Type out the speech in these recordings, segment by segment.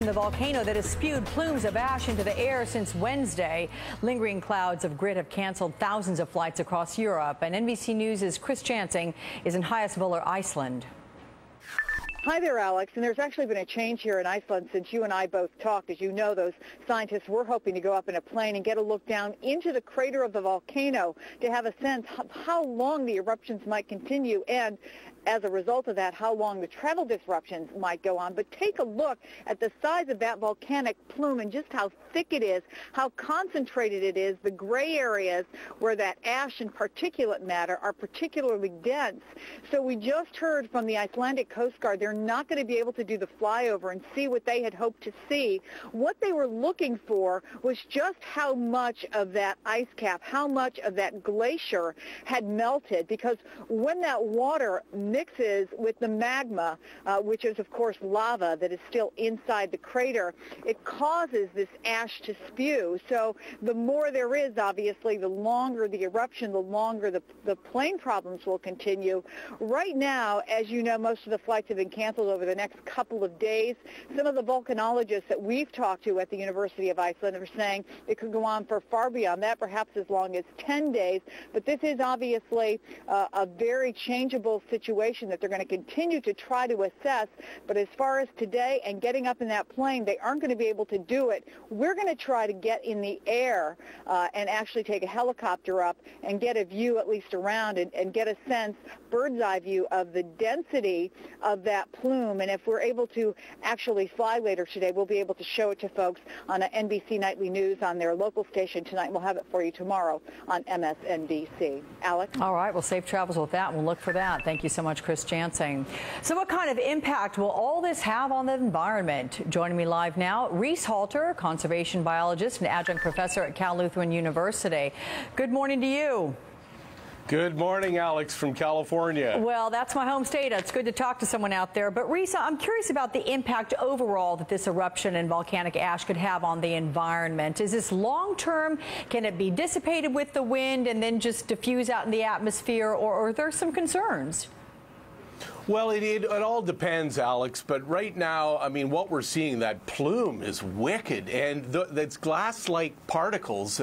the volcano that has spewed plumes of ash into the air since Wednesday. Lingering clouds of grit have canceled thousands of flights across Europe. And NBC News' Chris Jansing is in Heyesvöllr, Iceland. Hi there, Alex. And there's actually been a change here in Iceland since you and I both talked. As you know, those scientists were hoping to go up in a plane and get a look down into the crater of the volcano to have a sense of how long the eruptions might continue and, as a result of that, how long the travel disruptions might go on. But take a look at the size of that volcanic plume and just how thick it is, how concentrated it is, the gray areas where that ash and particulate matter are particularly dense. So we just heard from the Icelandic Coast Guard they're not going to be able to do the flyover and see what they had hoped to see. What they were looking for was just how much of that ice cap, how much of that glacier had melted, because when that water mixes with the magma, which is of course lava that is still inside the crater, it causes this ash to spew. So the more there is, obviously, the longer the eruption, the longer the plane problems will continue. Right now, as you know, most of the flights have been canceled over the next couple of days. Some of the volcanologists that we've talked to at the University of Iceland are saying it could go on for far beyond that, perhaps as long as 10 days. But this is obviously a very changeable situation that they're going to continue to try to assess. But as far as today and getting up in that plane, they aren't going to be able to do it. We're going to try to get in the air and actually take a helicopter up and get a view at least around and get a sense, bird's eye view of the density of that plume. And if we're able to actually fly later today, we'll be able to show it to folks on NBC Nightly News on their local station tonight. We'll have it for you tomorrow on MSNBC. Alex? All right. Well, safe travels with that. We'll look for that. Thank you so much, Chris Jansing. So what kind of impact will all this have on the environment? Joining me live now, Reese Halter, conservation biologist and adjunct professor at Cal Lutheran University. Good morning to you. Good morning, Alex, from California. Well, that's my home state. It's good to talk to someone out there. But, Reese, I'm curious about the impact overall that this eruption and volcanic ash could have on the environment. Is this long-term? Can it be dissipated with the wind and then just diffuse out in the atmosphere, or are there some concerns? Well, it all depends, Alex, but right now, I mean, what we're seeing, that plume is wicked, and that's glass-like particles.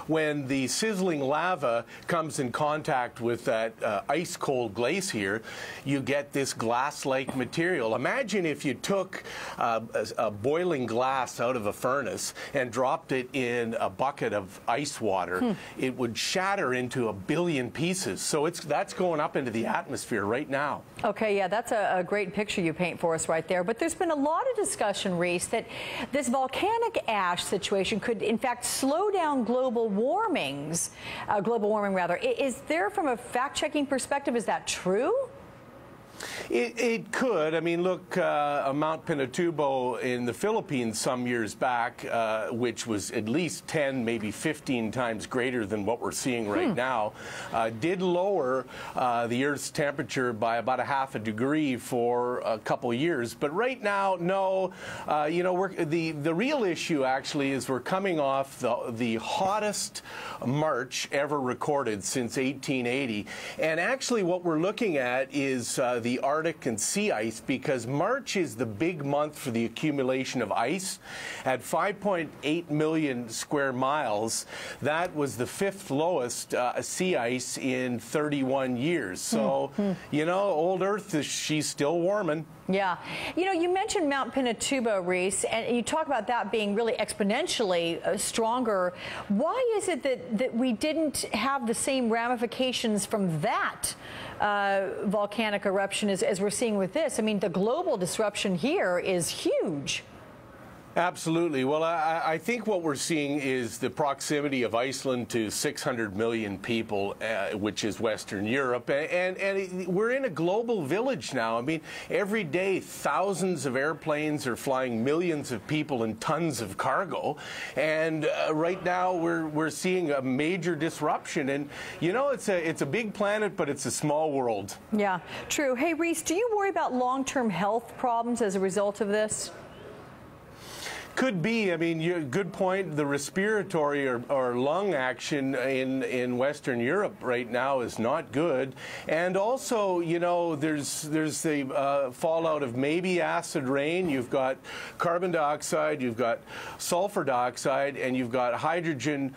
When the sizzling lava comes in contact with that ice-cold glacier, you get this glass-like material. Imagine if you took a boiling glass out of a furnace and dropped it in a bucket of ice water. It would shatter into a billion pieces. So that's going up into the atmosphere right now. Okay, yeah, that's a great picture you paint for us right there. But there's been a lot of discussion, Reese, that this volcanic ash situation could, in fact, slow down global warming. Is there, from a fact-checking perspective, is that true? It could. I mean, look, Mount Pinatubo in the Philippines some years back, which was at least 10, maybe 15 times greater than what we're seeing right now, did lower the Earth's temperature by about 0.5 degrees for a couple years. But right now, no. You know, the real issue actually is we're coming off the hottest March ever recorded since 1880. And actually what we're looking at is the Arctic and sea ice, because March is the big month for the accumulation of ice. At 5.8 million square miles, that was the 5th lowest sea ice in 31 years. So, you know, old Earth, she's still warming. Yeah. You know, you mentioned Mount Pinatubo, Reese, and you talk about that being really exponentially stronger. Why is it that we didn't have the same ramifications from that volcanic eruption as we're seeing with this? I mean, the global disruption here is huge. Absolutely. Well, I think what we're seeing is the proximity of Iceland to 600 million people, which is Western Europe. And we're in a global village now. I mean, every day, thousands of airplanes are flying millions of people and tons of cargo. And right now, we're seeing a major disruption. And, you know, it's a big planet, but it's a small world. Yeah, true. Hey, Reese, do you worry about long-term health problems as a result of this? Could be. I mean, good point. The respiratory or lung action in Western Europe right now is not good. And also, you know, there's the fallout of maybe acid rain. You've got carbon dioxide, you've got sulfur dioxide, and you've got hydrogen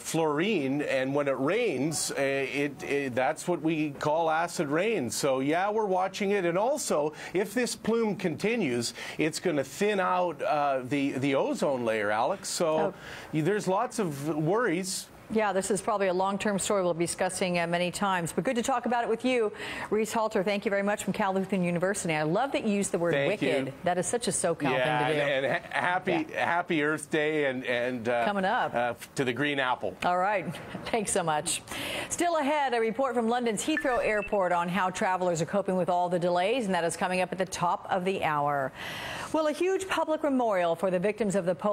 fluorine. And when it rains, that's what we call acid rain. So, yeah, we're watching it. And also, if this plume continues, it's going to thin out the ozone layer, Alex. So there's lots of worries. Yeah, this is probably a long-term story we'll be discussing many times, but good to talk about it with you. Reese Halter, thank you very much from Cal Lutheran University. I love that you used the word wicked. You. That is such a SoCal thing to do. And happy Earth Day and coming up to the green apple. All right. Thanks so much. Still ahead, a report from London's Heathrow Airport on how travelers are coping with all the delays, and that is coming up at the top of the hour. Well, a huge public memorial for the victims of the Polish